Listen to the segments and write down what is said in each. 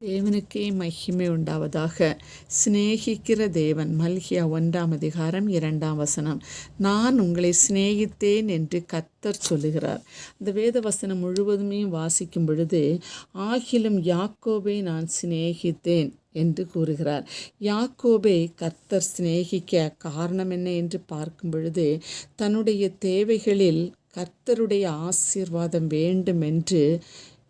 தேவனுக்கே மகிமை உண்டாவதாக. சிநேகிக்கிற தேவன். மல்கியா 1:2 நான் உங்களை சிநேகித்தேன் என்று கர்த்தர் சொல்லுகிறார். இந்த வேத வசனம் முழுவதுமே வாசிக்கும் பொழுது, ஆகிலும் யாக்கோபை நான் சிநேகித்தேன் என்று கூறுகிறார். யாக்கோபை கர்த்தர் சிநேகிக்க காரணம் என்ன என்று பார்க்கும் பொழுது, தன்னுடைய தேவைகளில் கர்த்தருடைய ஆசீர்வாதம் வேண்டும் என்று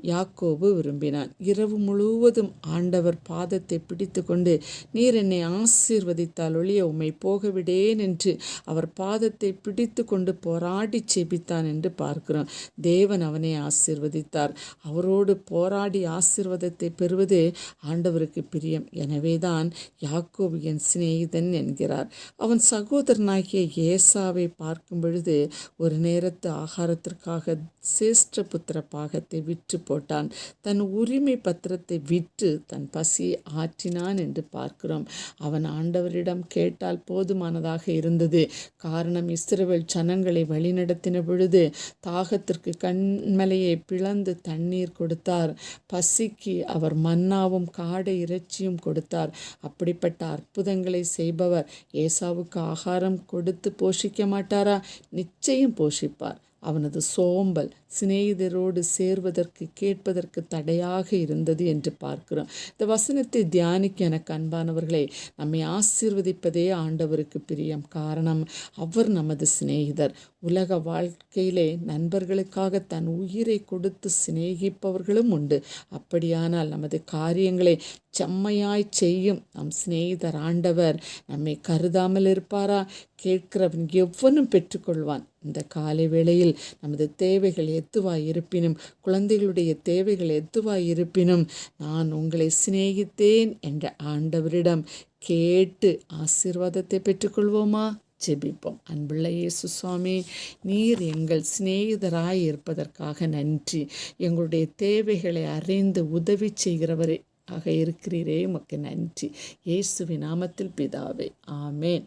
யாக்கோபு விரும்பினான். இரவு முழுவதும் ஆண்டவர் பாதத்தை பிடித்து கொண்டு, நீர் என்னை ஆசீர்வதித்தால் ஒழிய உம்மை போகவிடேன் என்று அவர் பாதத்தை பிடித்து கொண்டு போராடி செபித்தான் என்று பார்க்கிறோம். தேவன் அவனை ஆசீர்வதித்தார். அவரோடு போராடி ஆசீர்வாதத்தை பெறுவது ஆண்டவருக்கு பிரியம். எனவேதான் யாக்கோபு என் சிநேகிதன் என்கிறார். அவன் சகோதரனாகிய ஏசாவை பார்க்கும் பொழுது, ஒரு நேரத்து ஆகாரத்திற்காக சேஷ்ட புத்திர பாகத்தை விற்று போட்டான். தன் உரிமை பத்திரத்தை விற்று தன் பசியை ஆற்றினான் என்று பார்க்கிறோம். அவன் ஆண்டவரிடம் கேட்டால் போதுமானதாக இருந்தது. காரணம், இஸ்ரவேல் ஜனங்களை வழிநடத்தின பொழுது தாகத்திற்கு கண்மலையை பிளந்து தண்ணீர் கொடுத்தார். பசிக்கு அவர் மன்னாவும் காடை இறைச்சியும் கொடுத்தார். அப்படிப்பட்ட அற்புதங்களை செய்பவர் ஏசாவுக்கு ஆகாரம் கொடுத்து போஷிக்க மாட்டாரா? நிச்சயம் போஷிப்பார். அவனது சோம்பல் சிநேகிதரோடு சேர்வதற்கு கேட்பதற்கு தடையாக இருந்தது என்று பார்க்கிறோம். இந்த வசனத்தை தியானிக்க எனக்கு அன்பானவர்களே, நம்மை ஆசீர்வதிப்பதே ஆண்டவருக்கு பிரியம். காரணம், அவர் நமது சிநேகிதர். உலக வாழ்க்கையிலே நண்பர்களுக்காக தன் உயிரை கொடுத்து சிநேகிப்பவர்களும் உண்டு. அப்படியானால் நமது காரியங்களை செம்மையாய் செய்யும் நம் சிநேகிதர் ஆண்டவர் நம்மை கருதாமல் இருப்பாரா? கேட்கிறவன் எவ்வனும் பெற்றுக்கொள்வான். இந்த காலை வேளையில் நமது தேவைகள் எதுவாய் இருப்பினும், குழந்தைகளுடைய தேவைகள் எதுவாய் இருப்பினும், நான் உங்களை சிநேகித்தேன் என்ற ஆண்டவரிடம் கேட்டு ஆசீர்வாதத்தை பெற்றுக்கொள்வோமா? ஜெபிப்போம். அன்புள்ள இயேசு சுவாமி, நீர் எங்கள் சிநேகிதராய் இருப்பதற்காக நன்றி. எங்களுடைய தேவைகளை அறிந்து உதவி செய்கிறவரே ஆக இருக்கிறீரே, உமக்கு நன்றி. இயேசுவின் நாமத்தில் பிதாவே, ஆமேன்.